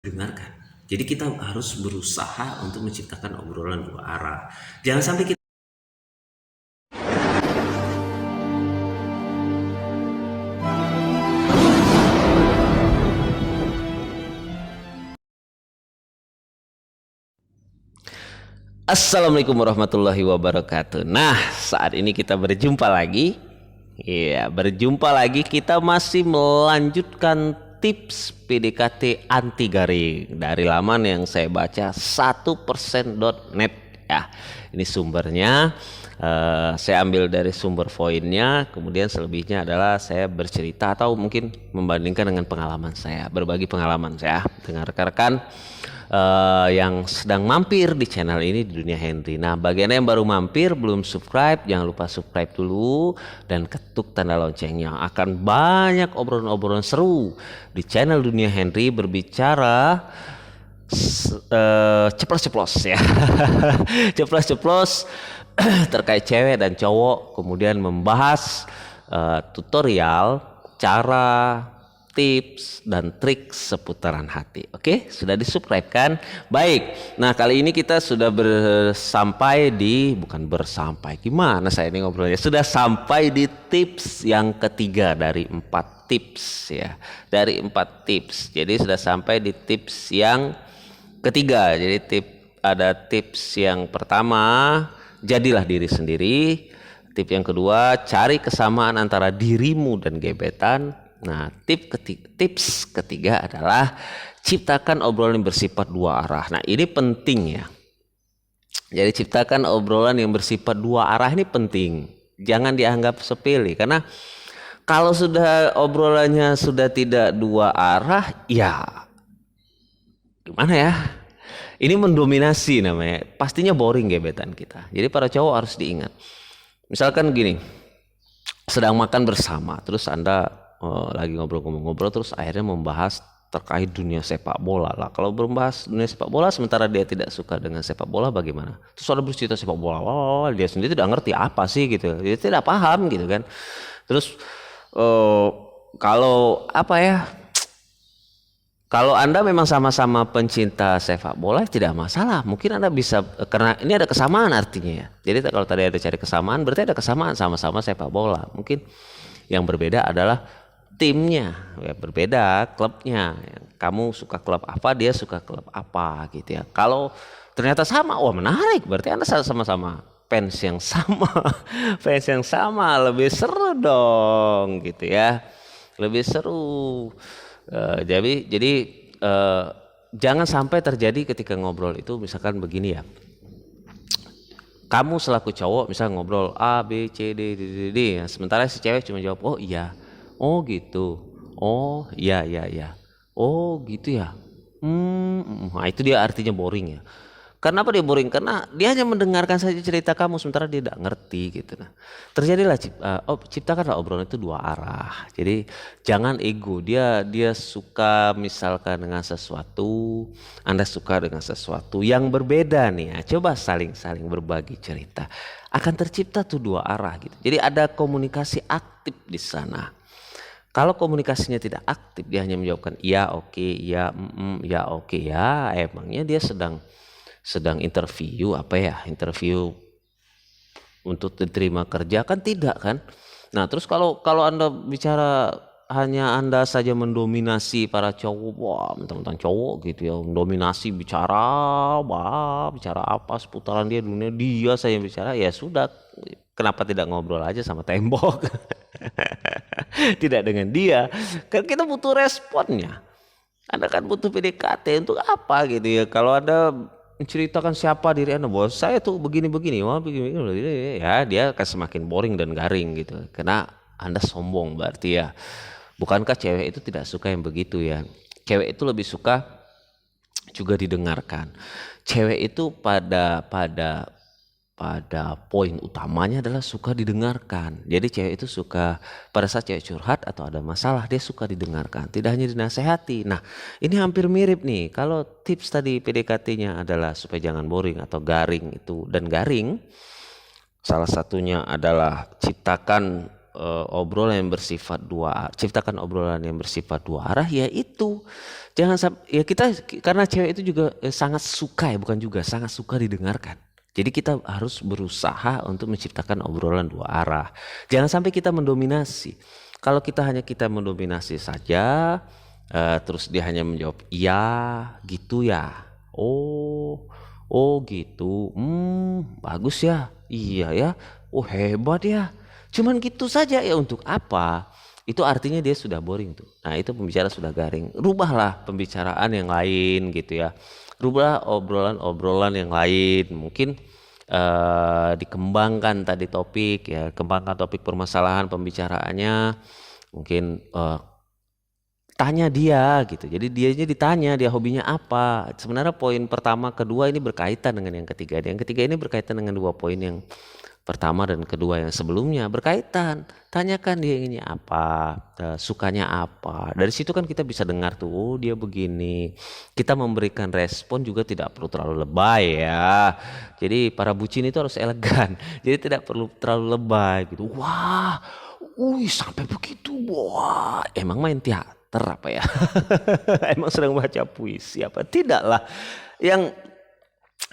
dengarkan. Jadi kita harus berusaha untuk menciptakan obrolan dua arah. Jangan sampai kita Assalamualaikum warahmatullahi wabarakatuh. Nah, saat ini kita berjumpa lagi. Iya, berjumpa lagi. Kita masih melanjutkan tips PDKT anti garing dari laman yang saya baca 1%.net ya. Ini sumbernya. Saya ambil dari sumber poinnya. Kemudian selebihnya adalah saya bercerita atau mungkin membandingkan dengan pengalaman saya, berbagi pengalaman saya dengan rekan-rekan yang sedang mampir di channel ini di Dunia Henry. Nah, bagi Anda yang baru mampir belum subscribe, jangan lupa subscribe dulu dan ketuk tanda loncengnya. Akan banyak obrolan-obrolan seru di channel Dunia Henry berbicara ceplos-ceplos ya. Ceplos-ceplos terkait cewek dan cowok, kemudian membahas tutorial, cara, tips dan trik seputaran hati. Oke, sudah di-subscribe kan? Baik. Nah, kali ini kita sudah gimana saya ini ngobrolnya? Sudah sampai di tips yang ketiga dari 4 tips ya. Dari 4 tips. Jadi sudah sampai di tips yang ketiga. Jadi ada tips yang pertama, jadilah diri sendiri. Tips yang kedua, cari kesamaan antara dirimu dan gebetan. Nah, tips ketiga adalah ciptakan obrolan yang bersifat dua arah. Nah, ini penting ya. Jadi ciptakan obrolan yang bersifat dua arah ini penting. Jangan dianggap sepele karena kalau sudah obrolannya sudah tidak dua arah, ya gimana ya? Ini mendominasi namanya. Pastinya boring gebetan kita. Jadi para cowok harus diingat. Misalkan gini, sedang makan bersama, terus Anda lagi ngobrol-ngobrol terus akhirnya membahas terkait dunia sepak bola lah. Kalau membahas dunia sepak bola sementara dia tidak suka dengan sepak bola bagaimana? Terus ada bercerita sepak bola, dia sendiri tidak ngerti apa sih gitu, dia tidak paham gitu kan. Terus kalau apa ya? Kalau Anda memang sama-sama pencinta sepak bola tidak masalah. Mungkin Anda bisa, karena ini ada kesamaan artinya ya. Jadi kalau tadi ada cari kesamaan berarti ada kesamaan sama-sama sepak bola. Mungkin yang berbeda adalah timnya, ya berbeda klubnya. Kamu suka klub apa, dia suka klub apa gitu ya. Kalau ternyata sama, wah menarik. Berarti Anda sama-sama fans yang sama. Fans yang sama, lebih seru dong gitu ya. Lebih seru. Jadi jangan sampai terjadi ketika ngobrol itu misalkan begini ya. Kamu selaku cowok misalnya ngobrol A, B, C, D, D, D, D ya. Sementara si cewek cuma jawab, oh iya, oh gitu, oh iya, iya, iya, oh gitu ya. Nah itu dia artinya boring ya. Kenapa dia boring? Karena dia hanya mendengarkan saja cerita kamu sementara dia tidak ngerti gitu. Nah, terjadilah ciptakanlah obrolan itu dua arah. Jadi jangan ego. Dia suka misalkan dengan sesuatu, Anda suka dengan sesuatu yang berbeda nih. Ya. Coba saling berbagi cerita. Akan tercipta tuh dua arah gitu. Jadi ada komunikasi aktif di sana. Kalau komunikasinya tidak aktif, dia hanya menjawabkan iya, oke, iya, ya, oke, ya. Emangnya dia sedang interview interview untuk diterima kerja kan tidak kan. Nah terus kalau Anda bicara hanya Anda saja mendominasi para cowok, wah mentang-mentang cowok gitu ya, mendominasi bicara apa seputaran dia, dunia dia saya bicara, ya sudah, kenapa tidak ngobrol aja sama tembok. Tidak dengan dia, kan kita butuh responnya. Anda kan butuh PDKT untuk apa gitu ya. Kalau Anda menceritakan siapa diri Anda, bahwa saya tuh begini-begini, wah begini, ya dia akan semakin boring dan garing gitu. Karena Anda sombong berarti ya. Bukankah cewek itu tidak suka yang begitu ya? Cewek itu lebih suka juga didengarkan. Cewek itu pada poin utamanya adalah suka didengarkan. Jadi cewek itu suka pada saat cewek curhat atau ada masalah dia suka didengarkan, tidak hanya dinasehati. Nah ini hampir mirip nih. Kalau tips tadi PDKT-nya adalah supaya jangan boring atau garing itu, dan garing salah satunya adalah ciptakan obrolan yang bersifat ciptakan obrolan yang bersifat dua arah, yaitu jangan sampai ya kita, karena cewek itu juga sangat suka ya, bukan juga sangat suka didengarkan. Jadi kita harus berusaha untuk menciptakan obrolan dua arah. Jangan sampai kita mendominasi. Kalau kita mendominasi saja, terus dia hanya menjawab iya gitu ya. Oh gitu. Bagus ya. Iya ya. Oh hebat ya. Cuman gitu saja ya, untuk apa? Itu artinya dia sudah boring tuh. Nah itu pembicara sudah garing. Rubahlah pembicaraan yang lain gitu ya. Rubah obrolan-obrolan yang lain. Mungkin dikembangkan tadi topik ya. Kembangkan topik permasalahan pembicaraannya. Mungkin tanya dia gitu. Jadi dianya ditanya dia hobinya apa. Sebenarnya poin pertama kedua ini berkaitan dengan yang ketiga. Yang ketiga ini berkaitan dengan dua poin yang pertama dan kedua yang sebelumnya berkaitan. Tanyakan dia inginnya apa, sukanya apa. Dari situ kan kita bisa dengar tuh, oh dia begini. Kita memberikan respon juga tidak perlu terlalu lebay ya. Jadi para bucin itu harus elegan. Jadi tidak perlu terlalu lebay gitu. Wah, sampai begitu. Wah, emang main teater apa ya? Emang sedang baca puisi apa? Tidak lah. Yang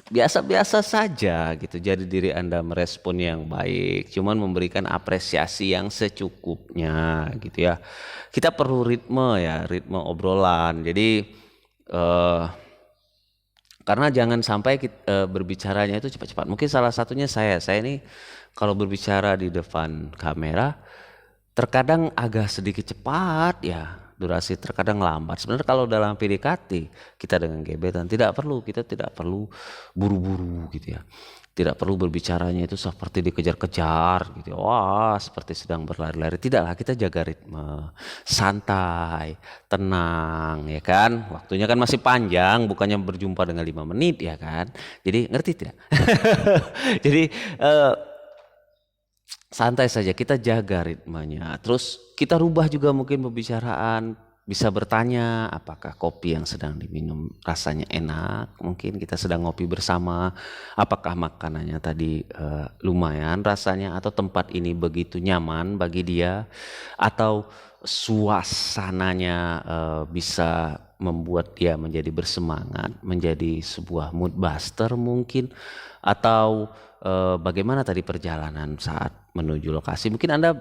biasa-biasa saja gitu. Jadi diri Anda merespon yang baik, cuman memberikan apresiasi yang secukupnya gitu ya. Kita perlu ritme obrolan. Jadi karena jangan sampai berbicaranya itu cepat-cepat. Mungkin salah satunya saya ini kalau berbicara di depan kamera terkadang agak sedikit cepat ya. Durasi terkadang lambat. Sebenarnya kalau dalam PDKT kita dengan gebetan kita tidak perlu buru-buru gitu ya. Tidak perlu berbicaranya itu seperti dikejar-kejar gitu. Wah, seperti sedang berlari-lari. Tidaklah, kita jaga ritme, santai, tenang ya kan. Waktunya kan masih panjang, bukannya berjumpa dengan 5 menit ya kan. Jadi ngerti tidak? Jadi santai saja, kita jaga ritmenya. Terus kita rubah juga mungkin pembicaraan, bisa bertanya apakah kopi yang sedang diminum rasanya enak. Mungkin kita sedang ngopi bersama, apakah makanannya tadi lumayan rasanya, atau tempat ini begitu nyaman bagi dia, atau suasananya bisa membuat dia menjadi bersemangat, menjadi sebuah mood buster mungkin, atau bagaimana tadi perjalanan saat menuju lokasi. Mungkin Anda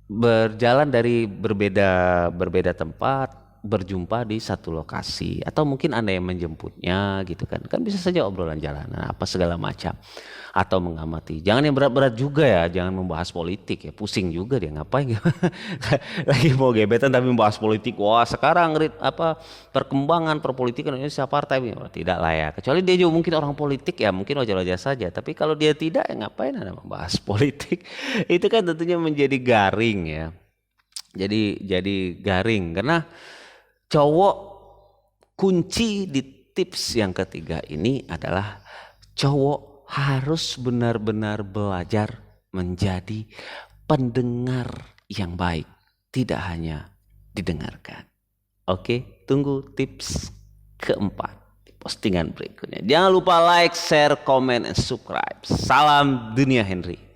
berjalan dari berbeda tempat, berjumpa di satu lokasi, atau mungkin Anda yang menjemputnya gitu kan. Kan bisa saja obrolan jalanan apa segala macam, atau mengamati. Jangan yang berat-berat juga ya, jangan membahas politik ya, pusing juga dia ngapain. Lagi mau gebetan tapi membahas politik. Wah, sekarang perkembangan perpolitikan Indonesia partai. Tidak lah ya, kecuali dia juga mungkin orang politik ya, mungkin wajar-wajar saja. Tapi kalau dia tidak, ya ngapain Anda membahas politik? Itu kan tentunya menjadi garing ya. Jadi garing, karena cowok, kunci di tips yang ketiga ini adalah cowok harus benar-benar belajar menjadi pendengar yang baik, tidak hanya didengarkan. Oke, tunggu tips keempat di postingan berikutnya. Jangan lupa like, share, comment, and subscribe. Salam Dunia Henry.